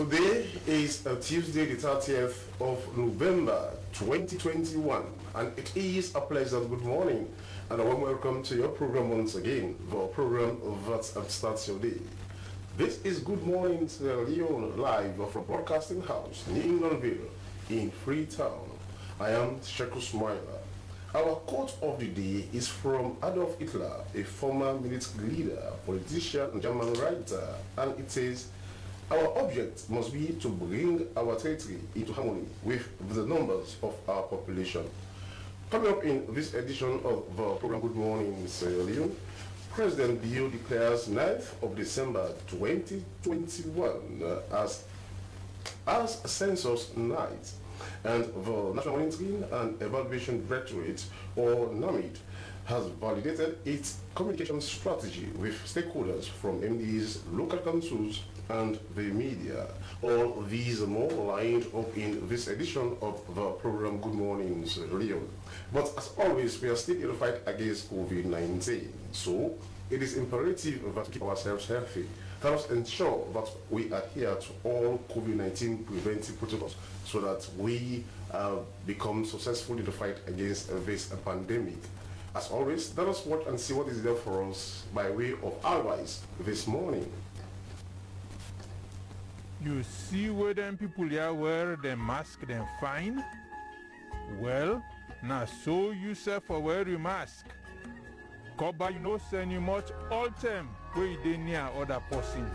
Today is Tuesday, the 30th of November 2021, and it is a pleasant good morning and a warm welcome to your program once again, the program that starts your day. This is Good Morning to Leone, live from Broadcasting House, New Englandville, in Freetown. I am Sheku Smiler. Our quote of the day is from Adolf Hitler, a former military leader, politician, and German writer, and it says, "Our object must be to bring our territory into harmony with the numbers of our population." Coming up in this edition of the program Good Morning Sierra Leone, President Bio declares 9th of December 2021 as Census Night, and the National Monitoring and Evaluation Directorate, or NAMID, has validated its communication strategy with stakeholders from MDs, local councils, and the media. All these are more lined up in this edition of the program Good Morning Leone. But as always, we are still in the fight against COVID-19. So it is imperative that we keep ourselves healthy. Let us ensure that we adhere to all COVID-19 preventive protocols so that we become successful in the fight against this pandemic. As always, let us watch and see what is there for us by way of advice this morning. You see where them people here wear the mask then fine? Well, now so you say for wear your mask. Cover you no send you much all time where you dey near other person.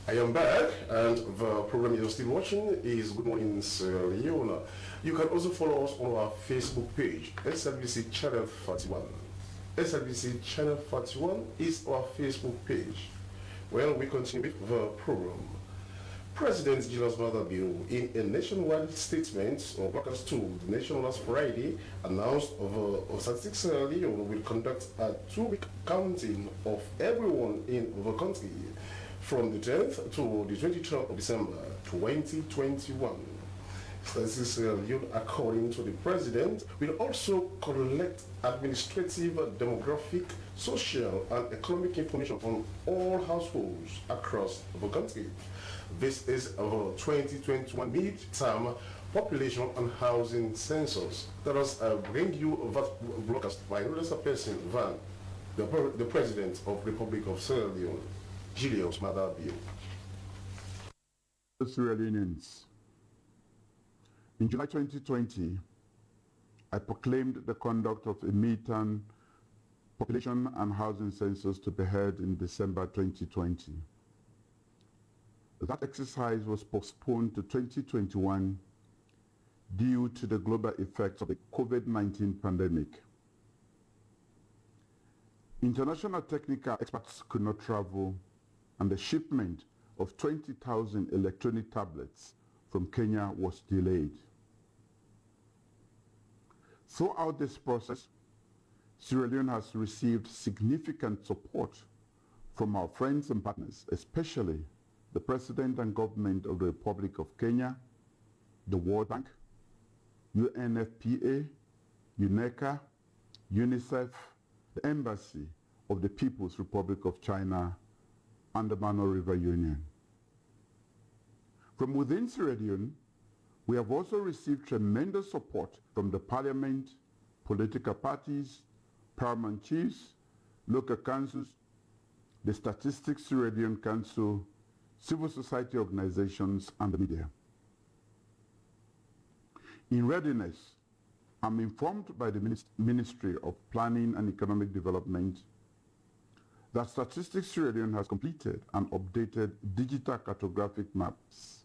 I am back, and the program you're still watching is Good Morning Sierra Leone. You can also follow us on our Facebook page, SLBC Channel 41. SLBC Channel 41 is our Facebook page. Well, we continue with the program. President Julius Bio, in a nationwide statement on broadcast to the nation last Friday, announced Statistics Sierra Leone will conduct a 2-week counting of everyone in the country from the 10th to the 23rd of December 2021. Statistics Sierra Leone, according to the president, will also collect administrative, demographic, social, and economic information on all households across the country. This is the 2021 mid-term population and housing census. Let us bring you that broadcast by no less a person than the president of the Republic of Sierra Leone, Julius Bio. Sierra Leoneans, in July 2020, I proclaimed the conduct of a mid-term population and housing census to be held in December 2020. That exercise was postponed to 2021 due to the global effects of the COVID-19 pandemic. International technical experts could not travel, and the shipment of 20,000 electronic tablets from Kenya was delayed. Throughout this process, Sierra Leone has received significant support from our friends and partners, especially the President and Government of the Republic of Kenya, the World Bank, UNFPA, UNECA, UNICEF, the Embassy of the People's Republic of China, and the Mano River Union. From within Sierra Leone, we have also received tremendous support from the Parliament, political parties, paramount chiefs, local councils, the Statistics Sierra Leone Council, civil society organizations, and the media. In readiness, I'm informed by the Ministry of Planning and Economic Development that Statistics Sierra Leone has completed and updated digital cartographic maps,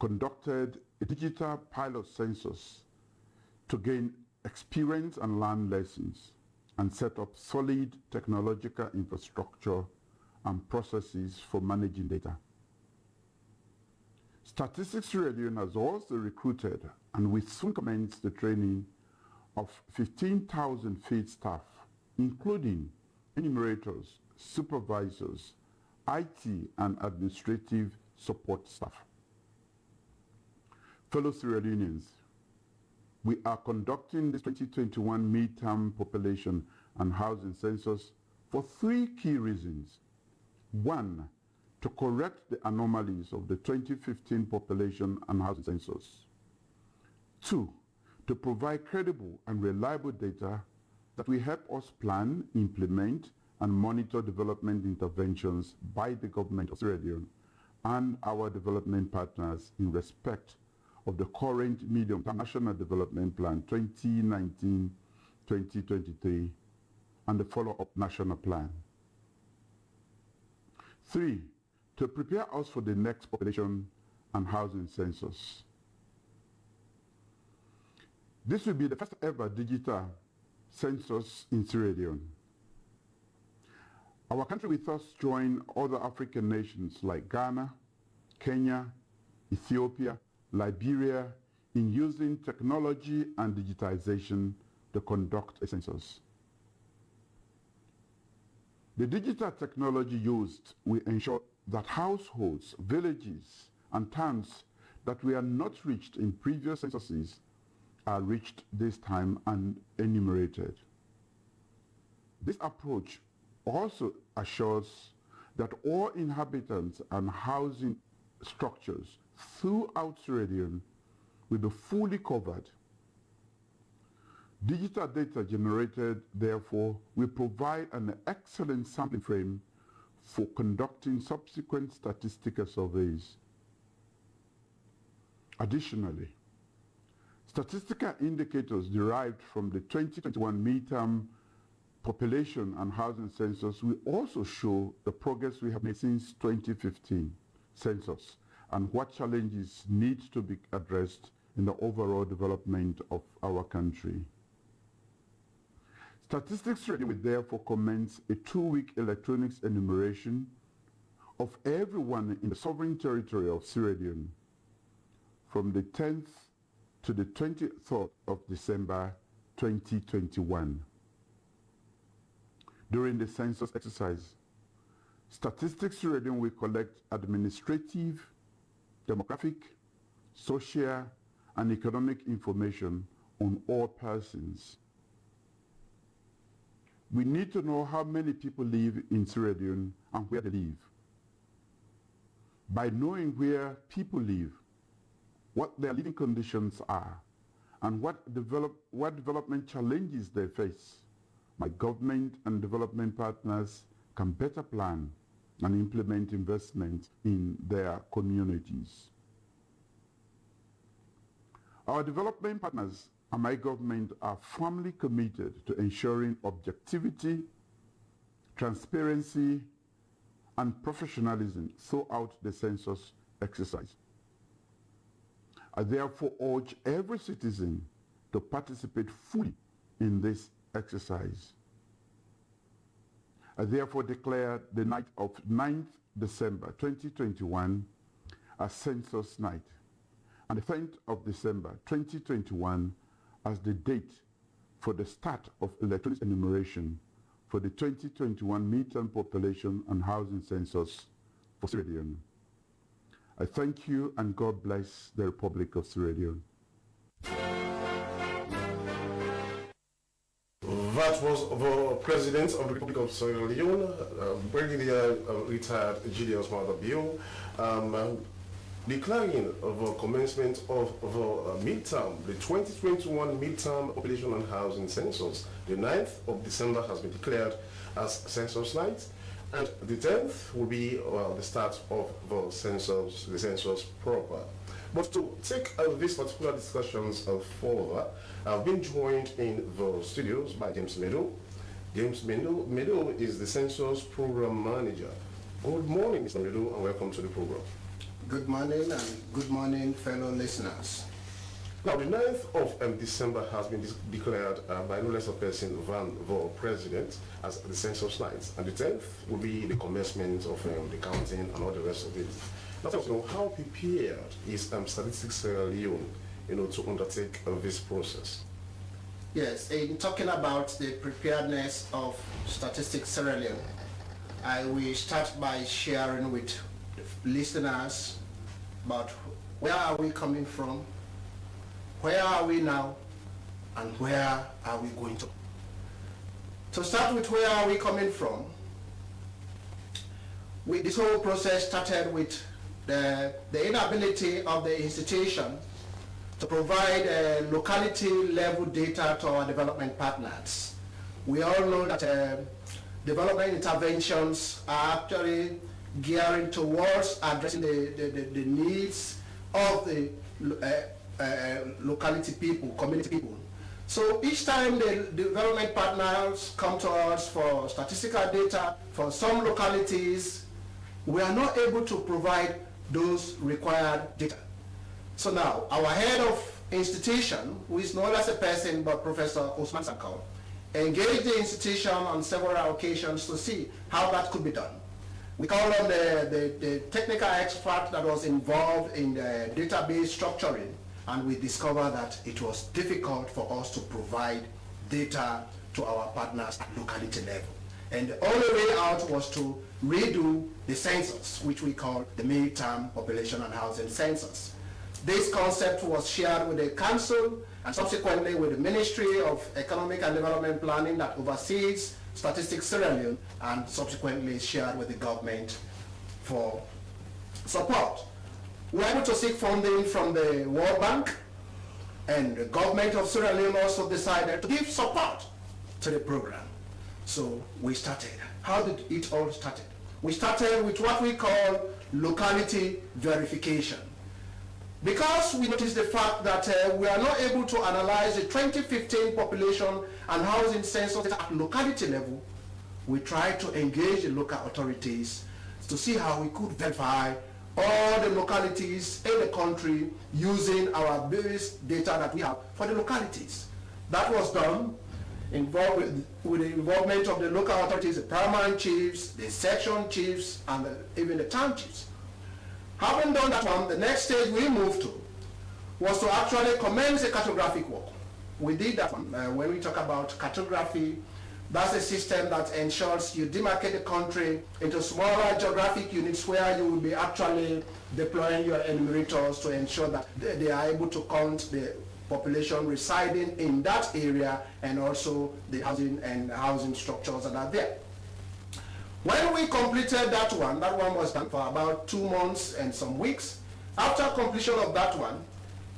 conducted a digital pilot census to gain experience and learn lessons, and set up solid technological infrastructure and processes for managing data. Statistics Sierra Leone has also recruited and will soon commence the training of 15,000 field staff, including enumerators, supervisors, IT and administrative support staff. Fellow Sierra Leoneans, we are conducting this 2021 midterm population and housing census for 3 key reasons. 1. To correct the anomalies of the 2015 population and housing census. 2. To provide credible and reliable data that will help us plan, implement, and monitor development interventions by the government of Sierra Leone and our development partners in respect of the current medium-term National Development Plan 2019-2023 and the follow-up national plan. 3. To prepare us for the next population and housing census. This will be the first ever digital census in Sierra Leone. Our country will thus join other African nations like Ghana, Kenya, Ethiopia, Liberia in using technology and digitization to conduct a census. The digital technology used will ensure that households, villages, and towns that were not reached in previous censuses are reached this time and enumerated. This approach also assures that all inhabitants and housing structures throughout Sierra Leone will be fully covered. Digital data generated, therefore, will provide an excellent sampling frame for conducting subsequent statistical surveys. Additionally, statistical indicators derived from the 2021 midterm population and housing census will also show the progress we have made since 2015 census and what challenges need to be addressed in the overall development of our country. Statistics will therefore commence a 2-week electronics enumeration of everyone in the sovereign territory of Sierra Leone from the 10th to the 23rd of December 2021. During the census exercise, Statistics Sierra Leone will collect administrative, demographic, social, and economic information on all persons. We need to know how many people live in Sierra Leone and where they live. By knowing where people live, what their living conditions are, and what development challenges they face, my government and development partners can better plan and implement investment in their communities. Our development partners and my government are firmly committed to ensuring objectivity, transparency, and professionalism throughout the census exercise. I therefore urge every citizen to participate fully in this exercise. I therefore declare the night of 9th December 2021 as Census Night and the 10th of December 2021 as the date for the start of electronic enumeration for the 2021 midterm population and housing census for Sierra Leone. I thank you and God bless the Republic of Sierra Leone. That was the President of the Republic of Sierra Leone, Brigadier retired Julius Bill, declaring the commencement of the midterm, the 2021 midterm population and housing census. The 9th of December has been declared as Census Night, and the 10th will be the start of the census proper. But to take these particular discussions further, I've been joined in the studios by James Meadow. James Meadow is the Census Program Manager. Good morning, Mr. Meadow, and welcome to the program. Good morning, and good morning, fellow listeners. Now, the 9th of December has been declared by no less a person than the President as the Census Night, and the 10th will be the commencement of the counting and all the rest of it. Now, tell us, how prepared is Statistics Sierra Leone, to undertake this process? Yes, in talking about the preparedness of Statistics Sierra Leone, I will start by sharing with the listeners about where are we coming from, where are we now, and where are we going to. To start with, where are we coming from? this whole process started with the inability of the institution to provide locality level data to our development partners. We all know that development interventions are actually gearing towards addressing the needs of the locality people, community people. So each time the development partners come to us for statistical data for some localities, we are not able to provide those required data. So now, our head of institution, who is no less a person but Professor Osman Sankao, engaged the institution on several occasions to see how that could be done. We called on the technical expert that was involved in the database structuring, and we discovered that it was difficult for us to provide data to our partners at locality level. And the only way out was to redo the census, which we call the midterm population and housing census. This concept was shared with the council and subsequently with the Ministry of Economic and Development Planning that oversees Statistics Sierra Leone, and subsequently shared with the government for support. We were able to seek funding from the World Bank, and the government of Sierra Leone also decided to give support to the program. So we started. How did it all start? We started with what we call locality verification. Because we noticed the fact that we are not able to analyze the 2015 population and housing census at locality level, we tried to engage the local authorities to see how we could verify all the localities in the country using our various data that we have for the localities. That was done with the involvement of the local authorities, the paramount chiefs, the section chiefs, and even the town chiefs. Having done that one, the next stage we moved to was to actually commence a cartographic work. We did that one. When we talk about cartography, that's a system that ensures you demarcate the country into smaller geographic units where you will be actually deploying your enumerators to ensure that they are able to count the population residing in that area and also the housing structures that are there. When we completed that one was done for about 2 months and some weeks. After completion of that one,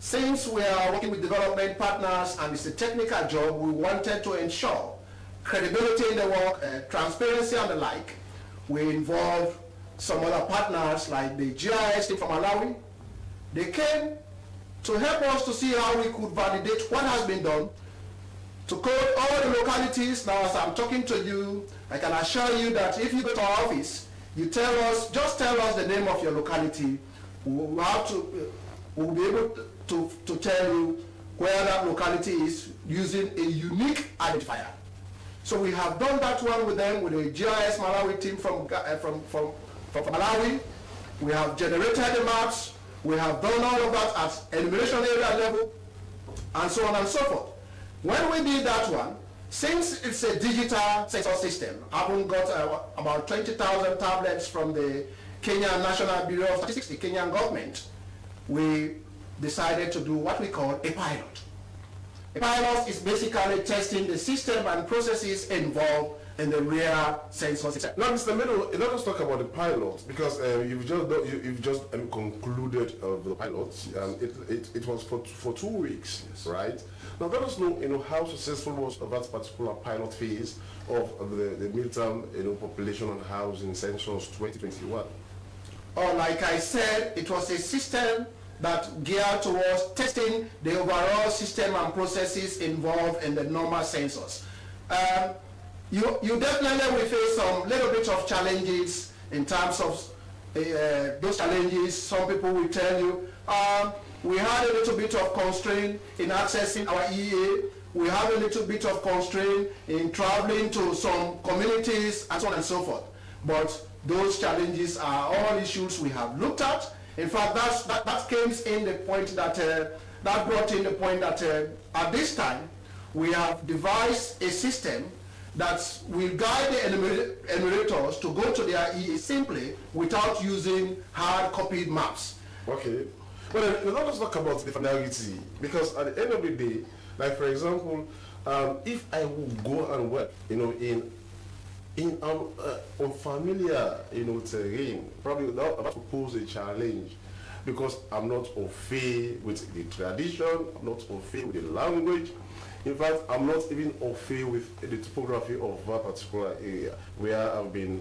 since we are working with development partners and it's a technical job, we wanted to ensure credibility in the work, transparency and the like. We involved some other partners like the GIS team from Malawi. They came to help us to see how we could validate what has been done, to code all the localities. Now as I'm talking to you, I can assure you that if you go to our office, you tell us, just tell us the name of your locality. We'll be able to tell you where that locality is using a unique identifier. So we have done that one with them, with the GIS Malawi team from Malawi. We have generated the maps. We have done all of that at enumeration area level, and so on and so forth. When we did that one, since it's a digital census system, I've got about 20,000 tablets from the Kenyan National Bureau of Statistics, the Kenyan government, we decided to do what we call a pilot. A pilot is basically testing the system and processes involved in the real census system. Now, Mr. Middle, let us talk about the pilot, because you've just concluded the pilot. It was for 2 weeks, yes. Right? Now, let us know, how successful was that particular pilot phase of the midterm, population and housing census 2021. Oh, like I said, it was a system that geared towards testing the overall system and processes involved in the normal census. You definitely will face some little bit of challenges in terms of those challenges. Some people will tell you, we had a little bit of constraint in accessing our EA. We have a little bit of constraint in traveling to some communities and so on and so forth. But those challenges are all issues we have looked at. In fact, that came in the point that brought in the point that at this time we have devised a system that will guide the enumerators to go to their EA simply without using hard-copied maps. Okay. Well, let us talk about the finality, because at the end of the day, like for example, if I will go and work, in in unfamiliar, terrain, probably that would pose a challenge because I'm not au fait with the tradition, I'm not au fait with the language. In fact, I'm not even au fait with the topography of that particular area where I've been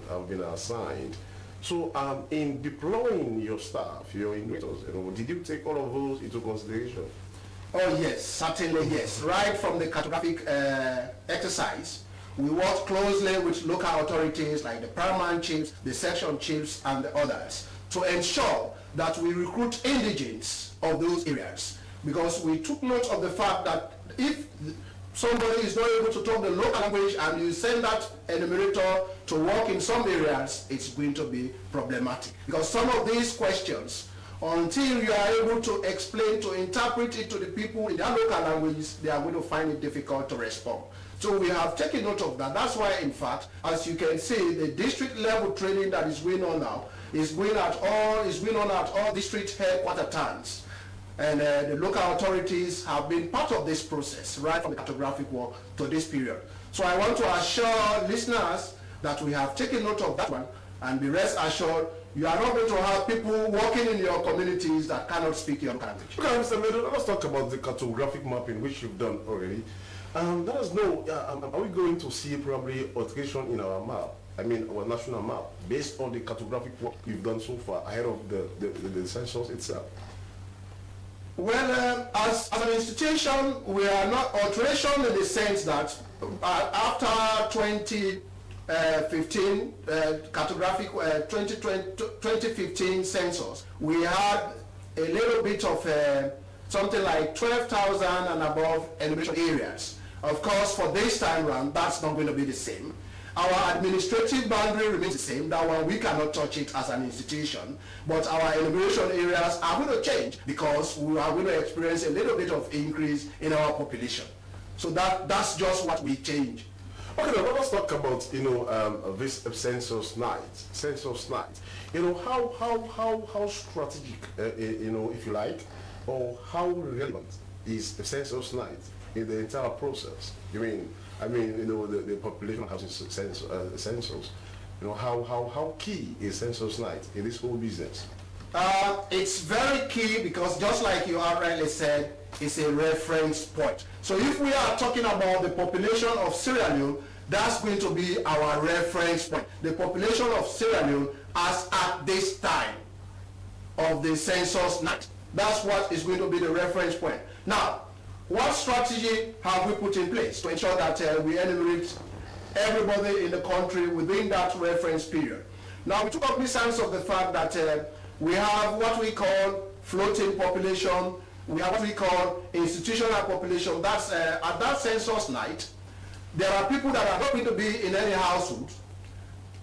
assigned. So in deploying your staff, your innovators, did you take all of those into consideration? Oh yes, certainly yes. Right from the cartographic exercise, we worked closely with local authorities like the paramount chiefs, the section chiefs, and the others to ensure that we recruit indigents of those areas, because we took note of the fact that if somebody is not able to talk the local language and you send that enumerator to work in some areas, it's going to be problematic. Because some of these questions, until you are able to explain, to interpret it to the people in their local languages, they are going to find it difficult to respond. So we have taken note of that. That's why, in fact, as you can see, the district level training that is going on now is going on at all district headquarter towns. And the local authorities have been part of this process, right from the cartographic work to this period. So I want to assure listeners that we have taken note of that one, and be rest assured, you are not going to have people working in your communities that cannot speak your language. Okay, Mr. Meadow, let's talk about the cartographic mapping, which you've done already. Let us know, are we going to see probably alteration in our map? I mean, our national map, based on the cartographic work you've done so far ahead of the census itself? Well, as an institution, we are not alteration in the sense that after 2015 cartographic 2015 census, we had a little bit of something like 12,000 and above enumeration areas. Of course, for this time round, that's not going to be the same. Our administrative boundary remains the same. That one, we cannot touch it as an institution, but our enumeration areas are going to change because we are going to experience a little bit of increase in our population. So that's just what we change. Okay, now let us talk about this census night. Census night. How strategic, if you like, or how relevant is the census night in the entire process? The population housing census. How key is census night in this whole business? It's very key because, just like you outrightly said, it's a reference point. So if we are talking about the population of Sierra Leone, that's going to be our reference point. The population of Sierra Leone as at this time of the census night. That's what is going to be the reference point. Now, what strategy have we put in place to ensure that we enumerate everybody in the country within that reference period? Now, we took cognizance of the fact that we have what we call floating population, we have what we call institutional population. That's at that census night, there are people that are not going to be in any household.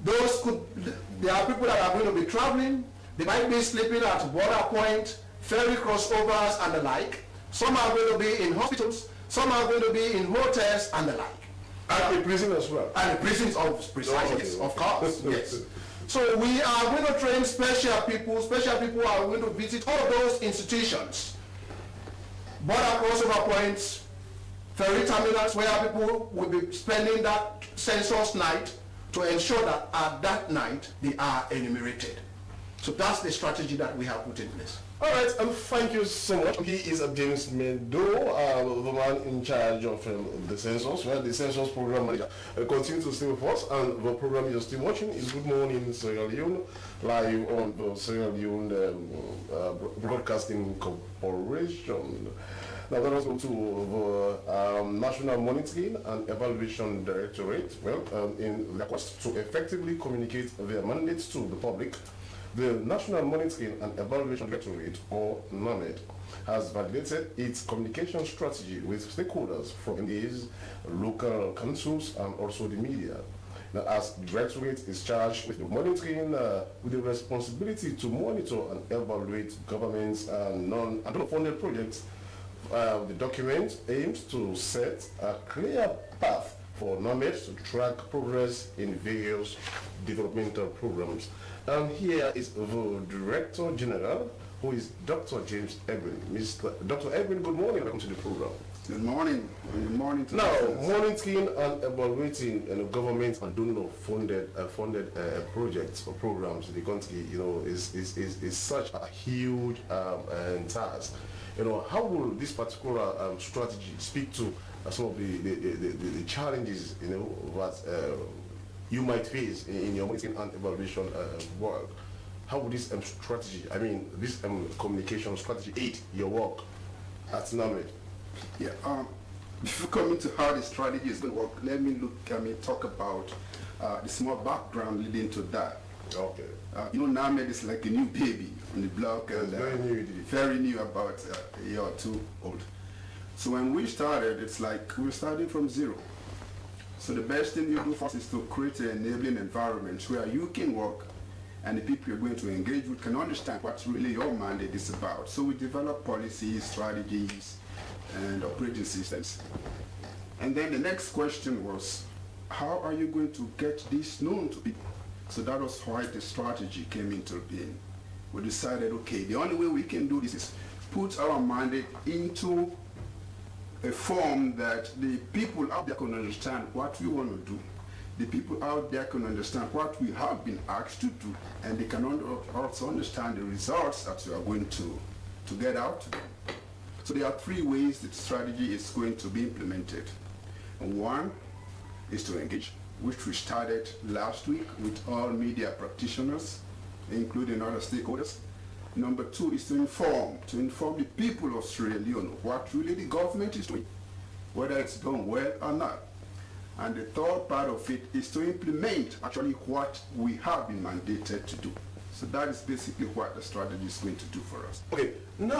There are people that are going to be traveling. They might be sleeping at border point, ferry crossovers and the like. Some are going to be in hospitals, some are going to be in hotels and the like. And in prison as well. And in prisons, precisely, yes, of course, yes. So we are going to train special people are going to visit all those institutions. Border crossover points, ferry terminals where people will be spending that census night to ensure that at that night they are enumerated. So that's the strategy that we have put in place. All right, thank you so much. He is James Mendo, the man in charge of the census, the census program manager. Continue to stay with us, and the program you're still watching is Good Morning Sierra Leone, live on the Sierra Leone Broadcasting Corporation. Now let us go to the National Monitoring and Evaluation Directorate. In their quest to effectively communicate their mandates to the public, the National Monitoring and Evaluation Directorate, or NAMED, has validated its communication strategy with stakeholders from MDAs, local councils, and also the media. Now, as the Directorate is charged with the monitoring, with the responsibility to monitor and evaluate government's non-funded projects, the document aims to set a clear path for NAMED to track progress in various developmental programs. And here is the Director General, who is Dr. James Edwin. Dr. Edwin, good morning. Welcome to the program. Good morning. Good morning to Now, listeners. monitoring and evaluating government and donor funded projects or programs in the country, is such a huge task. How will this particular strategy speak to some of the challenges that you might face in your monitoring and evaluation work? How will this strategy, this communication strategy aid your work at NAMED? Yeah. Before coming to how the strategy is going to work, let me talk about the small background leading to that. Okay. NAMED is like a new baby on the block, and very new indeed. very new, about a year or two old. So when we started, it's like we're starting from zero. So the best thing you do first is to create an enabling environment where you can work and the people you're going to engage with can understand what really your mandate is about. So we develop policies, strategies, and operating systems. And then the next question was, how are you going to get this known to people? So that was why the strategy came into being. We decided, okay, the only way we can do this is put our mandate into a form that the people out there can understand what we want to do. The people out there can understand what we have been asked to do, and they can also understand the results that we are going to get out to them. So there are three ways that strategy is going to be implemented. And one is to engage, which we started last week with all media practitioners, including other stakeholders. Number two is to inform the people of Sierra Leone what really the government is doing, whether it's done well or not. And the third part of it is to implement actually what we have been mandated to do. So that is basically what the strategy is going to do for us. Okay, now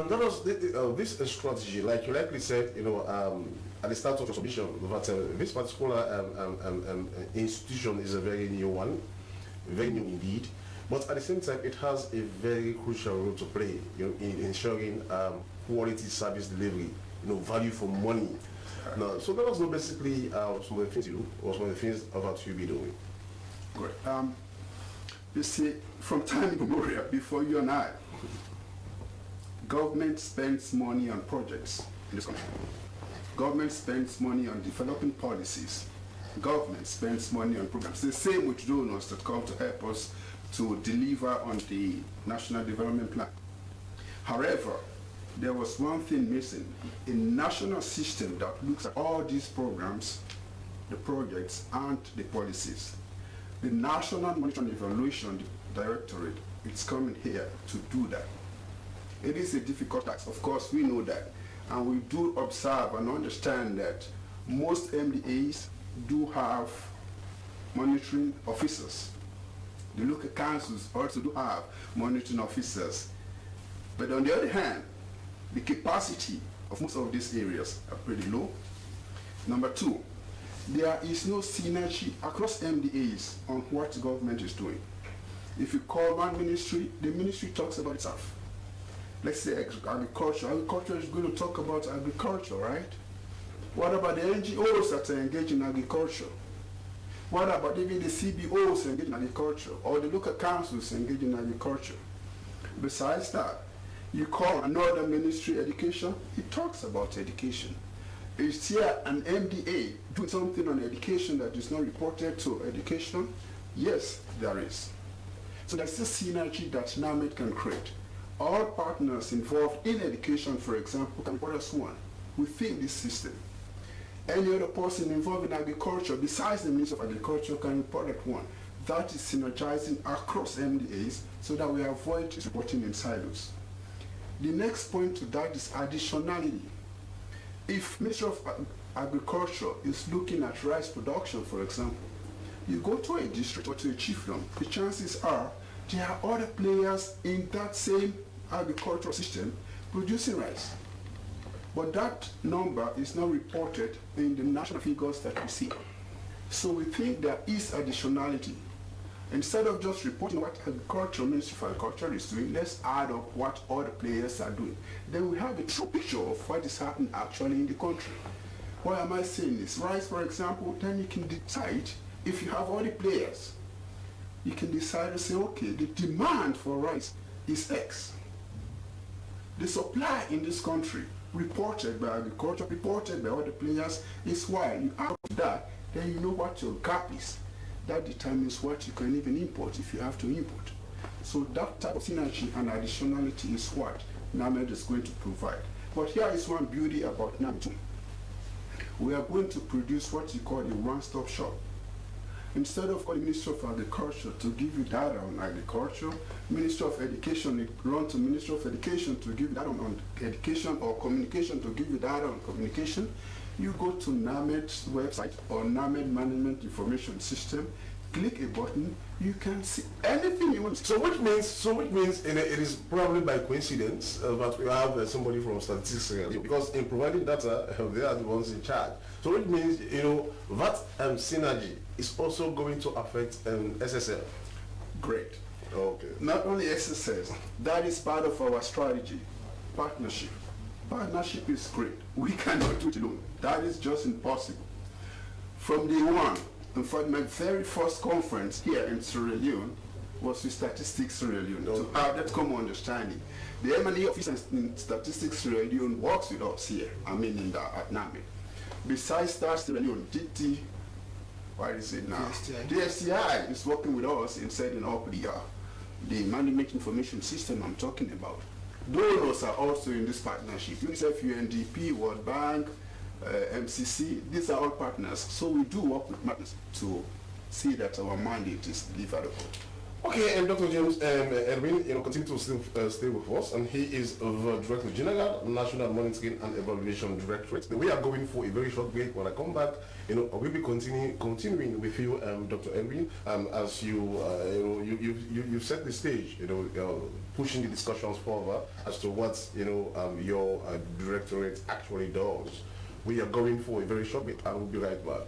that was this strategy, like you likely said, at the start of your submission, that this particular institution is a very new one, very new indeed. But at the same time, it has a very crucial role to play in ensuring quality service delivery, value for money. Now, so that was basically some of the things you do, or some of the things that you'll be doing. Great. You see, from time immemorial, before you and I, government spends money on projects in this country. Government spends money on developing policies. Government spends money on programs. The same with donors that come to help us to deliver on the National Development Plan. However, there was one thing missing: a national system that looks at all these programs, the projects, and the policies. The National Monitoring and Evaluation Directorate is coming here to do that. It is a difficult task, of course, we know that. And we do observe and understand that most MDAs do have monitoring officers. The local councils also do have monitoring officers. But on the other hand, the capacity of most of these areas are pretty low. Number two, there is no synergy across MDAs on what the government is doing. If you call one ministry, the ministry talks about itself. Let's say agriculture. Agriculture is going to talk about agriculture, right? What about the NGOs that are engaged in agriculture? What about even the CBOs engaged in agriculture, or the local councils engaged in agriculture? Besides that, you call another ministry education, it talks about education. Is here an MDA doing something on education that is not reported to education? Yes, there is. So there's a synergy that NAMED can create. All partners involved in education, for example, can report as one within this system. Any other person involved in agriculture besides the Minister of Agriculture can report at one. That is synergizing across MDAs so that we avoid reporting in silos. The next point to that is additionality. If Minister of Agriculture is looking at rice production, for example, you go to a district or to a chiefdom, the chances are there are other players in that same agricultural system producing rice. But that number is not reported in the national figures that we see. So we think there is additionality. Instead of just reporting what Ministry of Agriculture is doing, let's add up what other players are doing. Then we have a true picture of what is happening actually in the country. Why am I saying this? Rice, for example, then you can decide, if you have all the players, you can decide to say, okay, the demand for rice is X. The supply in this country reported by agriculture, reported by other players. Is why you out of that, then you know what your gap is. That determines what you can even import if you have to import. So that type of synergy and additionality is what NAMED is going to provide. But here is one beauty about NAMED. We are going to produce what you call a one-stop shop. Instead of calling Ministry of Agriculture to give you data on agriculture, Ministry of Education, it run to Ministry of Education to give you data on education, or communication to give you data on communication. You go to NAMED's website or NAMED Management Information System, click a button, you can see anything you want. So which means it is probably by coincidence that we have somebody from statistics, because in providing data, they are the ones in charge. So which means, that synergy is also going to affect SSL. Great. Okay. Not only SSS, that is part of our strategy, partnership. Partnership is great. We cannot do it alone. That is just impossible. From day one, in fact, my very first conference here in Sierra Leone was with Statistics Sierra Leone, to have that common understanding. The M&E office in Statistics Sierra Leone works with us here, at NAMED. Besides that, Sierra Leone, what is it now? DSTI is working with us in setting up the management information system I'm talking about. Donors are also in this partnership. UNICEF, UNDP, World Bank, MCC, these are all partners. So we do work with partners to see that our mandate is deliverable. Okay, and Dr. James Edwin, continue to stay with us, and he is the Director General, National Monitoring and Evaluation Directorate. We are going for a very short break. When I come back, we'll be continuing with you, Dr. Edwin, as you set the stage, pushing the discussions forward as to what your directorate actually does. We are going for a very short break, and we'll be right back.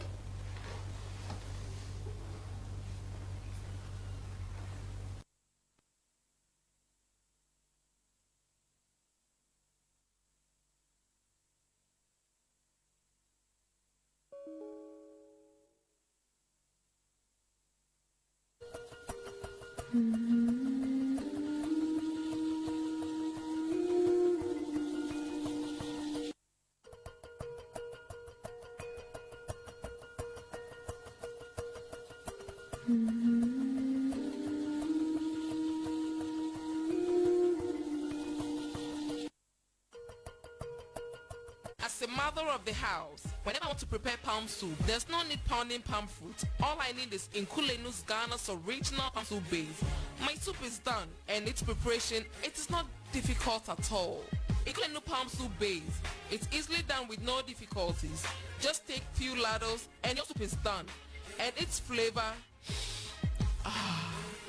As a mother of the house, whenever I want to prepare palm soup, there's no need pounding palm fruit. All I need is Nkulenu's Ghana's original palm soup base. My soup is done, and its preparation, it is not difficult at all. Nkulenu palm soup base, it's easily done with no difficulties. Just take few ladles and your soup is done. And its flavor,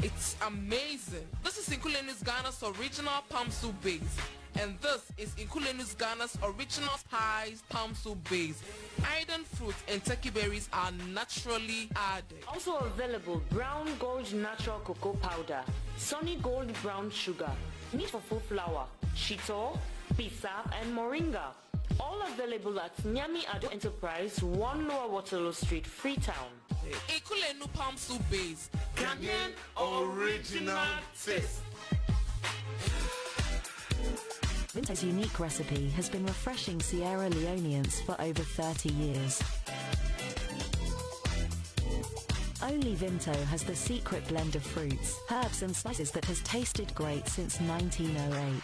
it's amazing. This is Nkulenu's Ghana's original palm soup base. And this is Nkulenu's Ghana's original spiced palm soup base. Iron fruit and turkey berries are naturally added. Also available, brown gold natural cocoa powder, sunny gold brown sugar, meat for full flour, shito, pisa, and moringa. All available at Nyami Ado Enterprise, 1 Lower Waterloo Street, Freetown. Nkulenu palm soup base. Ghanaian original taste. Vinto's unique recipe has been refreshing Sierra Leoneans for over 30 years. Only Vinto has the secret blend of fruits, herbs and spices that has tasted great since 1908.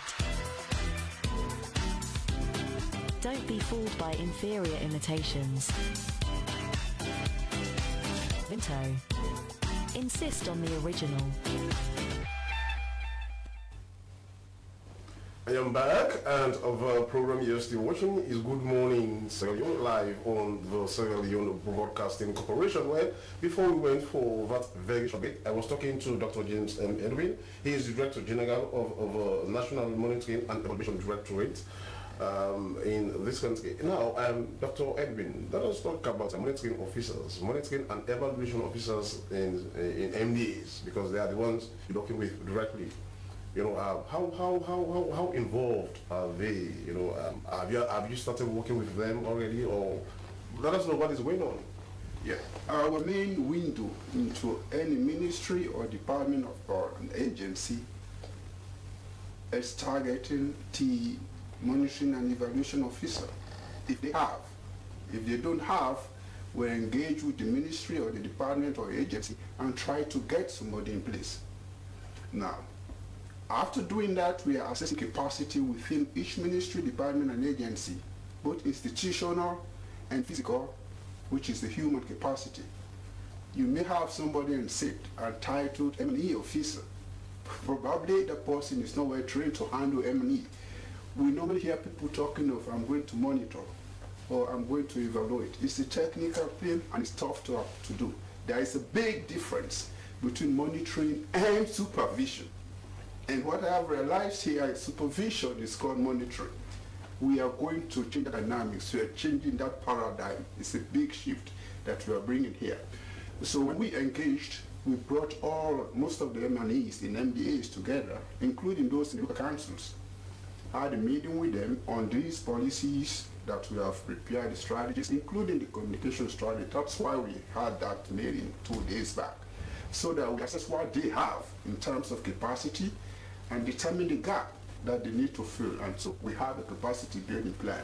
Don't be fooled by inferior imitations. Vinto. Insist on the original. I am back, and the program you're still watching is Good Morning Sierra Leone, live on the Sierra Leone Broadcasting Corporation, where before we went for that very short break, I was talking to Dr. James Edwin. He is the Director General of National Monitoring and Evaluation Directorate in this country. Now, Dr. Edwin, let us talk about monitoring officers, monitoring and evaluation officers in MDAs, because they are the ones you're working with directly. How involved are they? Have you started working with them already, or let us know what is going on? Yeah, our main window into any ministry or department or an agency is targeting monitoring and evaluation officer, if they have. If they don't have, we engage with the ministry or the department or agency and try to get somebody in place. Now, after doing that, we are assessing capacity within each ministry, department, and agency, both institutional and physical, which is the human capacity. You may have somebody in SIT, entitled M&E officer. Probably the person is not well trained to handle M&E. We normally hear people talking of, I'm going to monitor, or I'm going to evaluate. It's a technical thing and it's tough to do. There is a big difference between monitoring and supervision. And what I have realized here is supervision is called monitoring. We are going to change the dynamics. We are changing that paradigm. It's a big shift that we are bringing here. So when we engaged, we brought most of the M&Es in MDAs together, including those in local councils. I had a meeting with them on these policies that we have prepared, the strategies, including the communication strategy. That's why we had that meeting 2 days back, so that we assess what they have in terms of capacity and determine the gap that they need to fill. And so we have a capacity building plan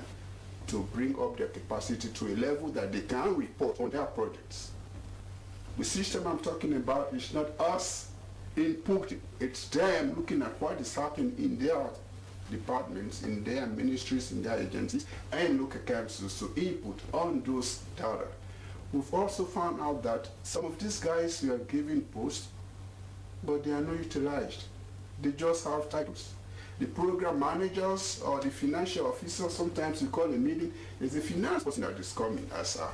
to bring up their capacity to a level that they can report on their projects. The system I'm talking about is not us inputting, it's them looking at what is happening in their departments, in their ministries, in their agencies, and local councils to input on those data. We've also found out that some of these guys we are giving posts, but they are not utilized. They just have titles. The program managers or the financial officers, sometimes we call a meeting, is the finance person that is coming as a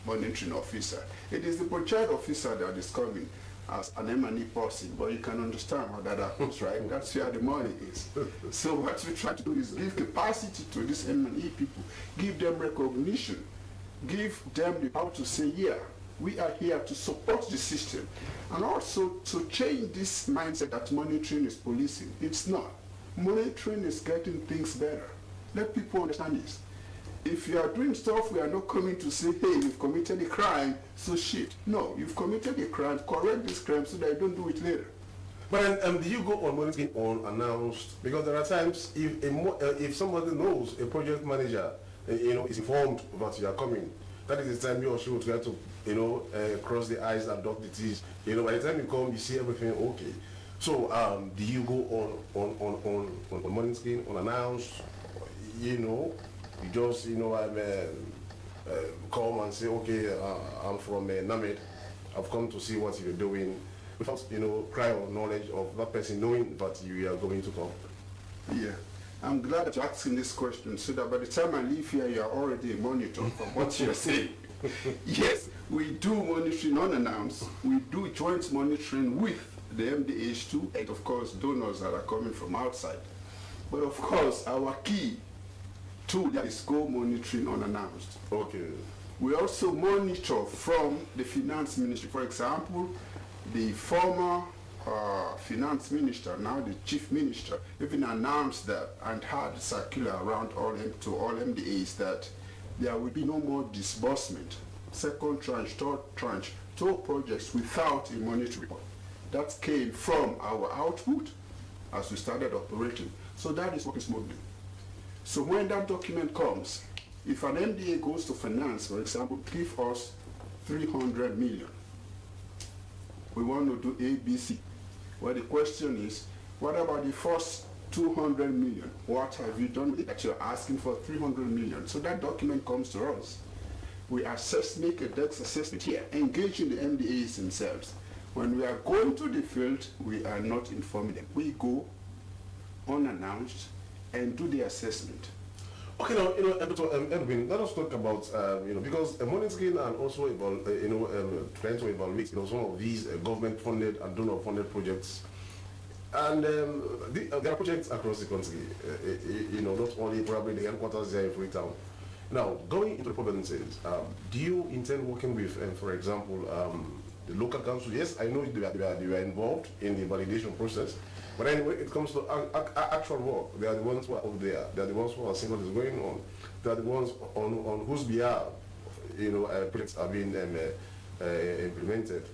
monitoring officer. It is the project officer that is coming as an M&E person, but you can understand how that happens, right? That's where the money is. So what we try to do is give capacity to these M&E people, give them recognition, give them the power to say, yeah, we are here to support the system, and also to change this mindset that monitoring is policing. It's not. Monitoring is getting things better. Let people understand this. If you are doing stuff, we are not coming to say, hey, you've committed a crime, so shit. No, you've committed a crime, correct this crime so that you don't do it later. But do you go on monitoring unannounced? Because there are times if somebody knows, a project manager, is informed that you are coming, that is the time you or she will try to, cross the I's and dot the T's. By the time you come, you see everything okay. So do you go on monitoring unannounced? You just, come and say, okay, I'm from NAMED, I've come to see what you're doing, without, prior knowledge of that person knowing that you are going to come. Yeah, I'm glad that you're asking this question, so that by the time I leave here, you're already a monitor from what you're saying. Yes, we do monitoring unannounced. We do joint monitoring with the MDAs too, and of course, donors that are coming from outside. But of course, our key tool is go monitoring unannounced. Okay. We also monitor from the finance ministry. For example, the former finance minister, now the chief minister, even announced that and had a circular around to all MDAs that there will be no more disbursement, second tranche, third tranche, to projects without a monitoring report. That came from our output as we started operating. So that is working smoothly. So when that document comes, if an MDA goes to finance, for example, give us 300 million. We want to do A, B, C. Well, the question is, what about the first 200 million? What have you done with it that you're asking for 300 million? So that document comes to us. We assess, make a desk assessment here, engaging the MDAs themselves. When we are going to the field, we are not informing them. We go unannounced and do the assessment. Okay, now, Dr. Edwin, let us talk about, because monitoring and also, trying to evaluate, some of these government-funded and donor-funded projects. And there are projects across the country, not only probably the headquarters there in Freetown. Now, going into the provinces, do you intend working with, for example, the local council? Yes, I know they are involved in the validation process. But anyway, it comes to actual work. They are the ones who are out there. They are the ones who are seeing what is going on. They are the ones on whose behalf, projects are being implemented,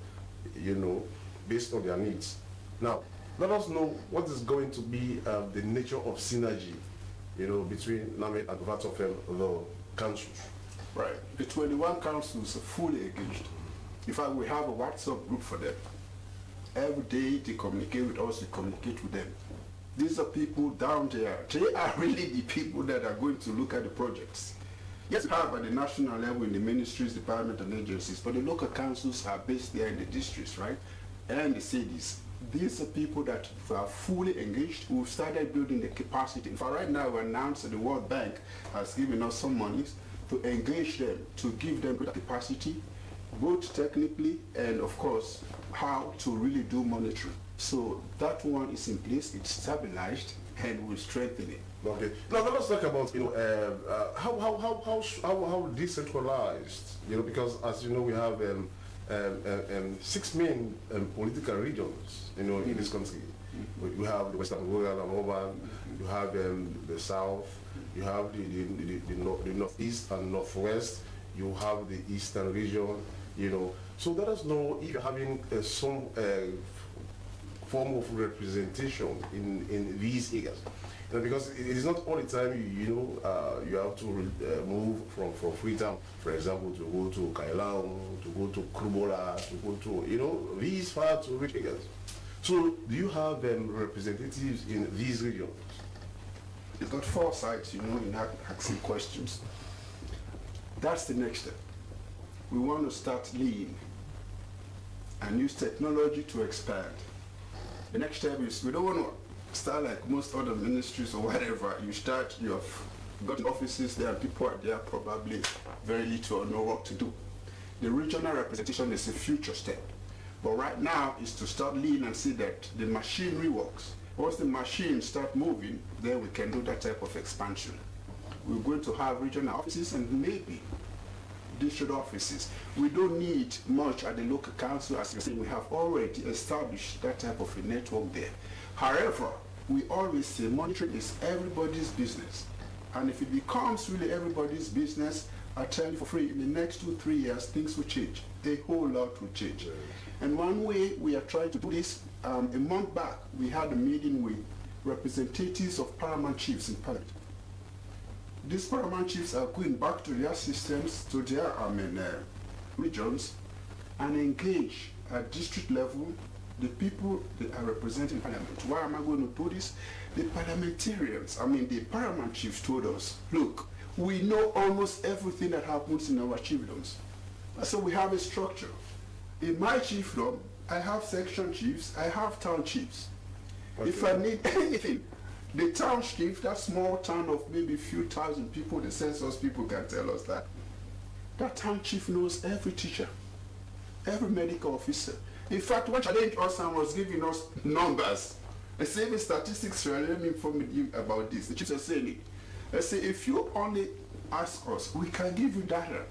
based on their needs. Now, let us know what is going to be the nature of synergy between NAMED and that of the councils. Right. The 21 councils are fully engaged. In fact, we have a WhatsApp group for them. Every day they communicate with us, we communicate with them. These are people down there. They are really the people that are going to look at the projects. Yes, we have at the national level in the ministries, departments, and agencies, but the local councils are based there in the districts, right? And the cities. These are people that are fully engaged. We've started building the capacity. In fact, right now we announced that the World Bank has given us some money to engage them, to give them the capacity, both technically and, of course, how to really do monitoring. So that one is in place, it's stabilized, and we'll strengthen it. Okay. Now let's talk about how decentralized, because as you know we have 6 main political regions, in this country. We have the Western Rural and Urban, you have the South, you have the Northeast and Northwest, you have the Eastern region, So let us know if you're having some form of representation in these areas. Because it is not all the time, you have to move from Freetown, for example, to go to Kailang, to go to Krubola, to go to, these far to reach areas. So do you have representatives in these regions? It's got 4 sides, in asking questions. That's the next step. We want to start lean and use technology to expand. The next step is we don't want to start like most other ministries or whatever. You have got offices there and people are there probably very little or no work to do. The regional representation is a future step. But right now is to start lean and see that the machinery works. Once the machines start moving, then we can do that type of expansion. We're going to have regional offices and maybe district offices. We don't need much at the local council. As you see, we have already established that type of a network there. However, we always say monitoring is everybody's business. And if it becomes really everybody's business, I tell you for free, in the next 2-3 years, things will change. A whole lot will change. And one way we are trying to do this, a month back, we had a meeting with representatives of paramount chiefs in Parliament. These paramount chiefs are going back to their systems, to their regions, and engage at district level the people they are representing in Parliament. Why am I going to do this? The parliamentarians, the paramount chiefs told us, look, we know almost everything that happens in our chiefdoms. So we have a structure. In my chiefdom, I have section chiefs, I have town chiefs. Okay. If I need anything, the town chief, that small town of maybe a few thousand people, the census people can tell us that. That town chief knows every teacher, every medical officer. In fact, one challenge also was giving us numbers. I say, even statistics, let me inform you about this. The chiefs are saying it. I say, if you only ask us, we can give you data,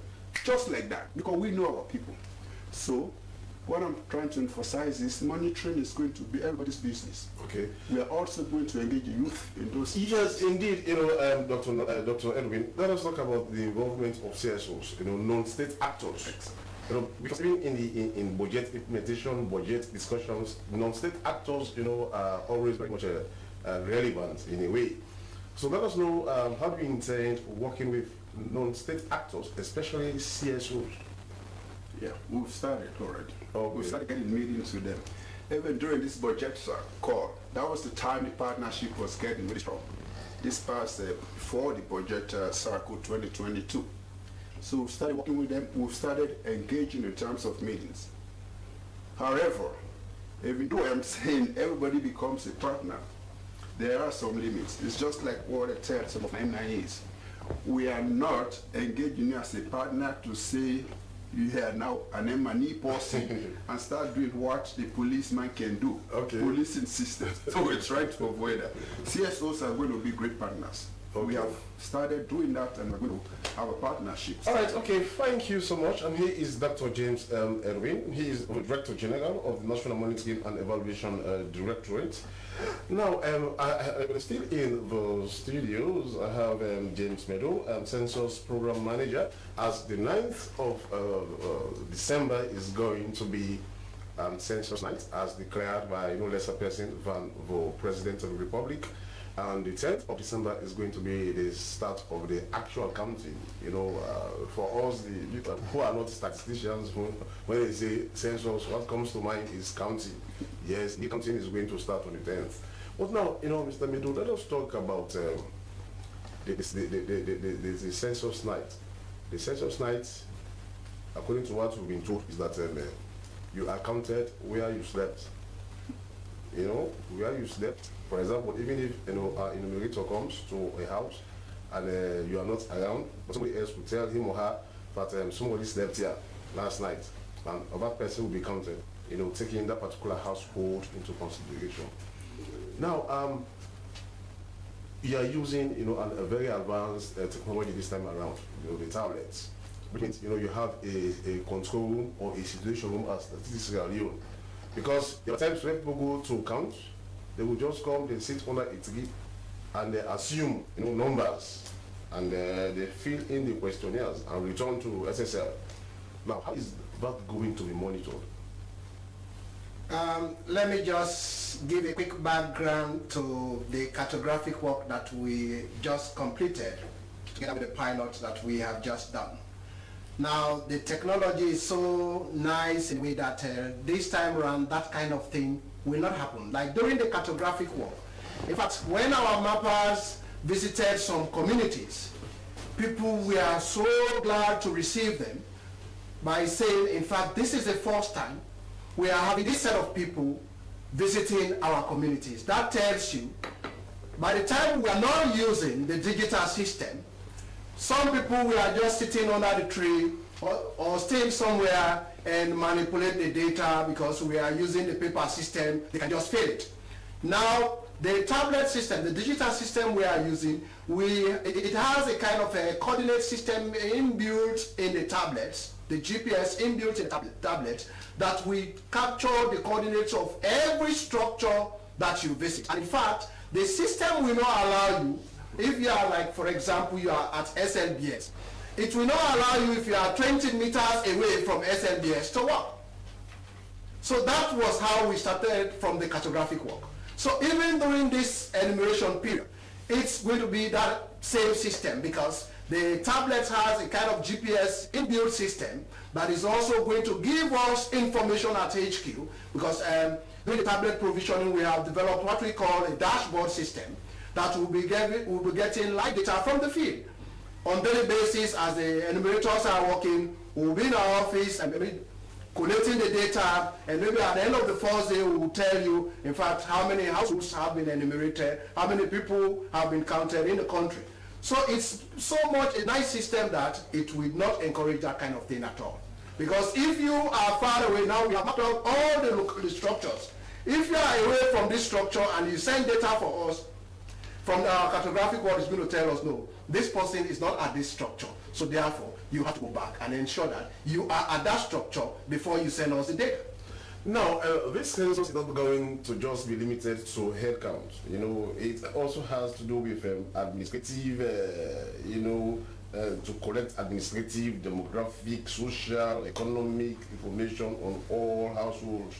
just like that, because we know our people. So, what I'm trying to emphasize is monitoring is going to be everybody's business. Okay. We are also going to engage the youth in those. Yes, indeed. Dr. Edwin, let us talk about the involvement of CSOs, non-state actors. Because even in budget implementation, budget discussions, non-state actors, are always very much relevant in a way. So let us know how do you intend working with non-state actors, especially CSOs? Yeah, we've started already. Okay. We've started getting meetings with them. Even during this budget call, that was the time the partnership was getting really strong. This past before the budget cycle 2022. So we started working with them, we've started engaging in terms of meetings. However, even though I'm saying everybody becomes a partner, there are some limits. It's just like what I tell some of my M9Es. We are not engaging as a partner to say you are now an M&E person and start doing what the policeman can do. Okay. Policing system. So we're trying to avoid that. CSOs are going to be great partners. Okay. We have started doing that and we're going to have a partnership. All right, okay, thank you so much. And here is Dr. James Erwin. He is the Director General of the National Monitoring and Evaluation Directorate. Now, I'm still in the studios. I have James Meadow, Census Program Manager, as the 9th of December is going to be Census night, as declared by no lesser person than the President of the Republic. And the 10th of December is going to be the start of the actual counting. For us, the people who are not statisticians, when they say census, what comes to mind is counting. Yes, the counting is going to start on the 10th. But now, Mr. Meadow, let us talk about the census night. The census night, according to what we've been told, is that you are counted where you slept. Where you slept. For example, even if our enumerator comes to a house and you are not around, but somebody else will tell him or her that somebody slept here last night, and that person will be counted, taking that particular household into consideration. Now, you are using, a very advanced technology this time around, the tablets. Which means, you have a control room or a situation room as Statistics Leone. Because there are times when people go to count, they will just come, they sit under a tree, and they assume, numbers, and they fill in the questionnaires and return to SSL. Now, how is that going to be monitored? Let me just give a quick background to the cartographic work that we just completed, together with the pilot that we have just done. Now, the technology is so nice in a way that this time around, that kind of thing will not happen. Like during the cartographic work, in fact, when our mappers visited some communities, people were so glad to receive them by saying, in fact, this is the first time we are having this set of people visiting our communities. That tells you, by the time we are not using the digital system, some people were just sitting under the tree or staying somewhere and manipulate the data because we are using the paper system. They can just fail it. Now, the tablet system, the digital system we are using, it has a kind of a coordinate system inbuilt in the tablets, the GPS inbuilt in the tablet, that we capture the coordinates of every structure that you visit. And in fact, the system will not allow you, if you are like, for example, you are at SLBS, it will not allow you if you are 20 meters away from SLBS to work. So that was how we started from the cartographic work. So even during this enumeration period, it's going to be that same system because the tablet has a kind of GPS inbuilt system that is also going to give us information at HQ because during the tablet provisioning we have developed what we call a dashboard system that will be getting live data from the field. On daily basis, as the enumerators are working, we'll be in our office and maybe collecting the data, and maybe at the end of the first day we will tell you, in fact, how many households have been enumerated, how many people have been counted in the country. So it's so much a nice system that it will not encourage that kind of thing at all. Because if you are far away now, we have mapped out all the structures. If you are away from this structure and you send data for us, from our cartographic world is going to tell us, no, this person is not at this structure. So therefore, you have to go back and ensure that you are at that structure before you send us the data. Now, this census is not going to just be limited to head count. It also has to do with administrative, to collect administrative, demographic, social, economic information on all households.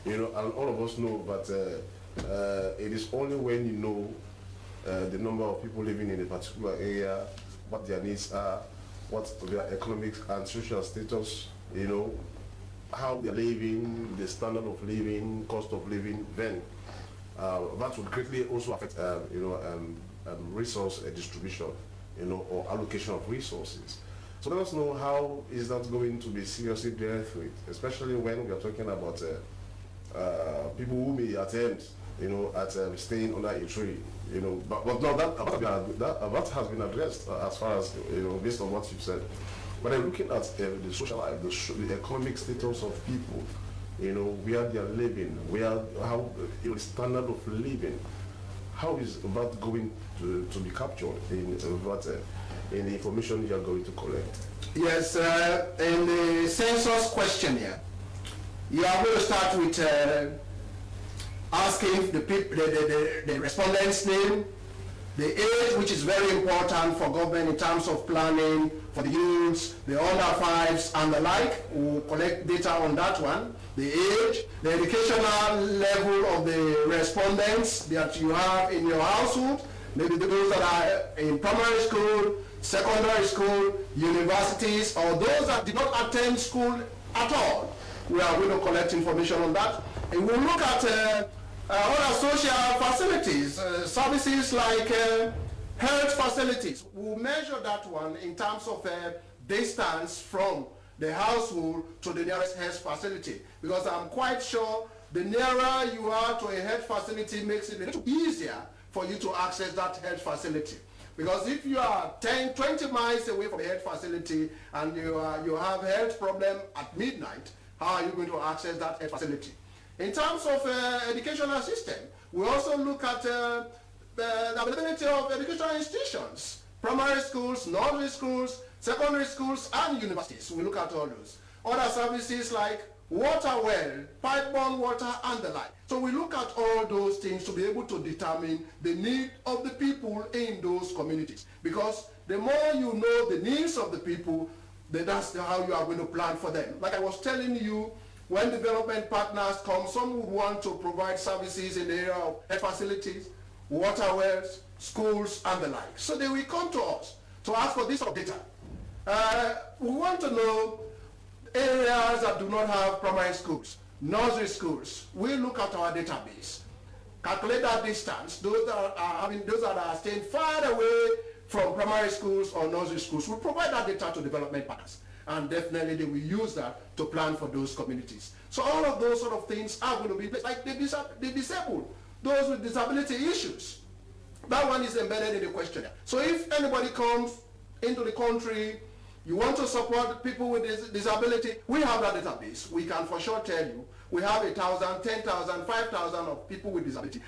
And all of us know that it is only when you know the number of people living in a particular area, what their needs are, what their economic and social status, how they're living, the standard of living, cost of living, then that would greatly also affect, resource distribution, or allocation of resources. So let us know how is that going to be seriously dealt with, especially when we are talking about people who may attempt, at staying under a tree, but now that has been addressed as far as, based on what you've said. But I'm looking at the social life, the economic status of people, where they are living, how the standard of living, how is that going to be captured in the information you are going to collect? Yes, in the census questionnaire, you are going to start with asking the respondent's name, The age, which is very important for government in terms of planning for the youths, the under fives and the like. We'll collect data on that one. The age, the educational level of the respondents that you have in your household, maybe those that are in primary school, secondary school, universities, or those that did not attend school at all. We are going to collect information on that. And we'll look at other social facilities, services like health facilities. We'll measure that one in terms of distance from the household to the nearest health facility. Because I'm quite sure the nearer you are to a health facility makes it a little easier for you to access that health facility. Because if you are 10, 20 miles away from a health facility and you have a health problem at midnight, how are you going to access that health facility? In terms of educational system, we also look at the availability of educational institutions, primary schools, nursery schools, secondary schools, and universities. We look at all those. Other services like water well, pipe-borne water, and the like. So we look at all those things to be able to determine the need of the people in those communities. Because the more you know the needs of the people, that's how you are going to plan for them. Like I was telling you, when development partners come, some would want to provide services in the area of health facilities, water wells, schools, and the like. So they will come to us to ask for this sort of data. We want to know areas that do not have primary schools, nursery schools. We look at our database, calculate that distance. Those that are staying far away from primary schools or nursery schools, we provide that data to development partners. And definitely they will use that to plan for those communities. So all of those sort of things are going to be like the disabled, those with disability issues. That one is embedded in the questionnaire. So if anybody comes into the country, you want to support people with disability, we have that database. We can for sure tell you, we have 1,000, 10,000, 5,000 of people with disability.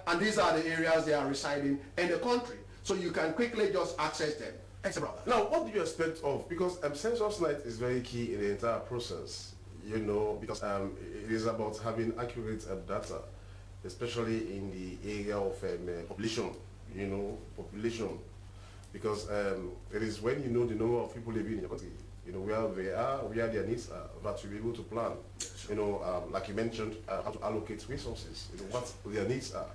And these are the areas they are residing in the country. So you can quickly just access them. Now, what do you expect of, because census night is very key in the entire process, you know, because it is about having accurate data, especially in the area of population, you know, because it is when you know the number of people living in your country, you know, where they are, where their needs are, that you'll be able to plan, you know, like you mentioned, how to allocate resources, you know, what their needs are.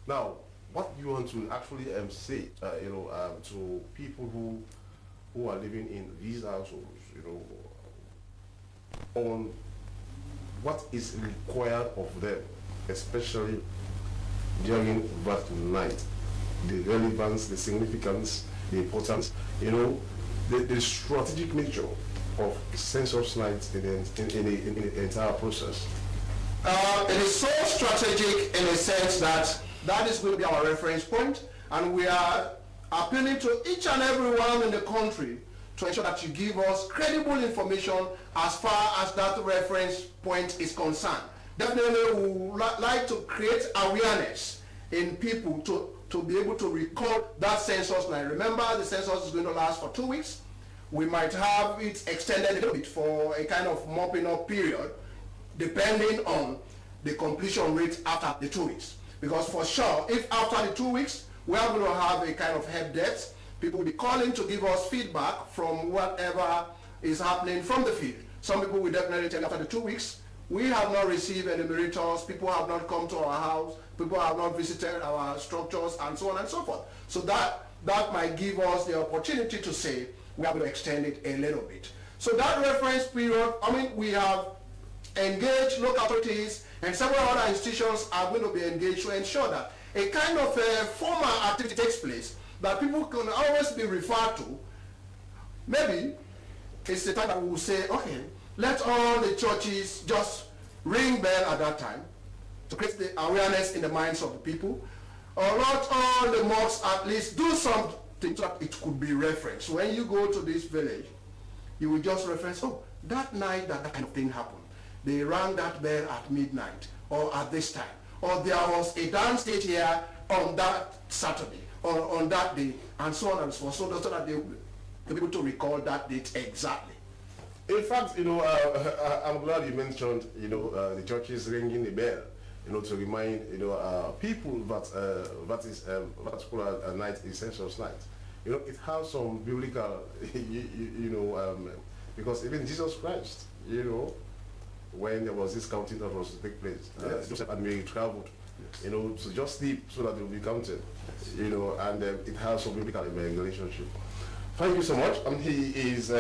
Now, what do you want to actually say, you know, to people who are living in these households, you know, on what is required of them, especially during that night, the relevance, the significance, the importance, you know, the strategic nature of census nights in the entire process? It is so strategic in a sense that that is going to be our reference point, and we are appealing to each and every one in the country to ensure that you give us credible information as far as that reference point is concerned. Definitely we would like to create awareness in people to be able to record that census night. Remember, the census is going to last for 2 weeks. We might have it extended a little bit for a kind of mopping up period, depending on the completion rate after the 2 weeks. Because for sure, if after the 2 weeks, we are going to have a kind of help desk, people will be calling to give us feedback from whatever is happening from the field. Some people will definitely tell after the 2 weeks, we have not received any enumerators, people have not come to our house, people have not visited our structures, and so on and so forth. So that might give us the opportunity to say, we are going to extend it a little bit. So that reference period, I mean, we have engaged local authorities, and several other institutions are going to be engaged to ensure that a kind of formal activity takes place that people can always be referred to. Maybe it's the time that we will say, okay, let all the churches just ring bell at that time to create the awareness in the minds of the people, or let all the mosques at least do something so that it could be referenced. When you go to this village, you will just reference, oh, that night that kind of thing happened. They rang that bell at midnight or at this time, or there was a dance date here on that Saturday or on that day, and so on and so forth, so that they will be able to recall that date exactly. In fact, you know, I'm glad you mentioned, you know, the churches ringing the bell. to remind, people that that is particular night is census night. It has some biblical, because even Jesus Christ, when there was this counting that was to take place, Joseph and Mary traveled, to just sleep so that they will be counted, and it has some biblical relationship. Thank you so much. He is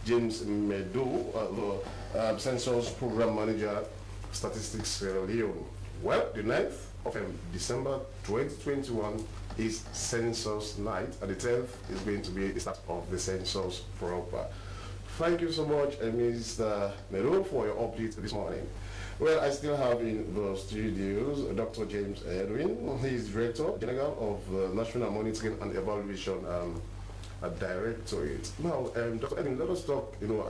James Meadow, the Census Program Manager, Statistics Leone. Well, the 9th of December 2021 is Census Night, and the 10th is going to be the start of the census proper. Thank you so much, Mr. Meadow, for your update this morning. Well, I still have in the studios Dr. James Edwin. He is Director General of the National Monitoring and Evaluation Directorate. Now, Dr. Edwin, let us talk. You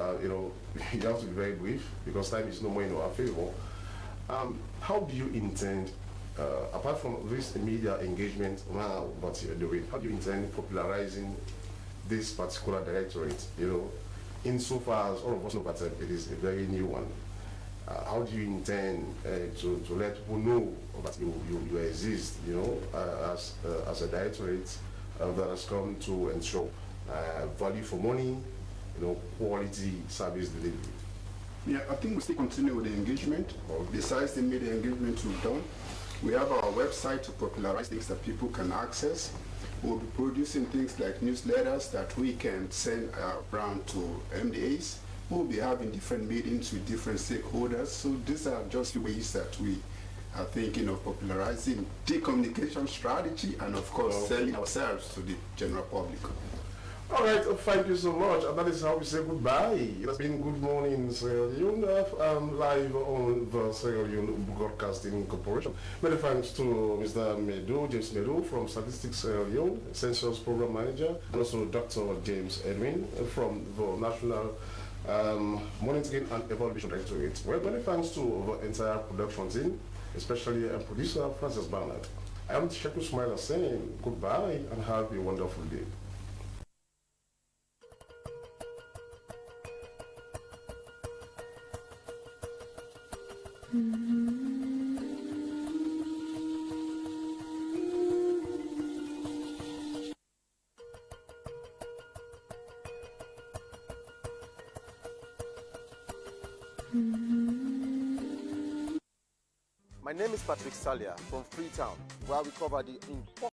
have to be very brief because time is no more in our favor. How do you intend, apart from this media engagement now that you're doing, how do you intend popularizing this particular directorate? Insofar as all of us know that it is a very new one. How do you intend to let people know that you exist, as a directorate that has come to ensure value for money, quality service delivery? Yeah, I think we still continue with the engagement. Besides the media engagement we've done, we have our website to popularize things that people can access. We'll be producing things like newsletters that we can send around to MDAs. We'll be having different meetings with different stakeholders. So these are just ways that we are thinking of popularizing the communication strategy and, of course, selling ourselves to the general public. All right, thank you so much. And that is how we say goodbye. It has been Good Morning Sierra Leone, live on the Sierra Leone Broadcasting Corporation. Many thanks to Mr. Meadow, James Meadow from Statistics Sierra Leone, Census Program Manager, and also Dr. James Edwin from the National Monitoring and Evaluation Directorate. Well, many thanks to the entire production team, especially producer Francis Barnard. I am Sheku Smiler saying goodbye and have a wonderful day. My name is Patrick Salia from Freetown, where we cover the important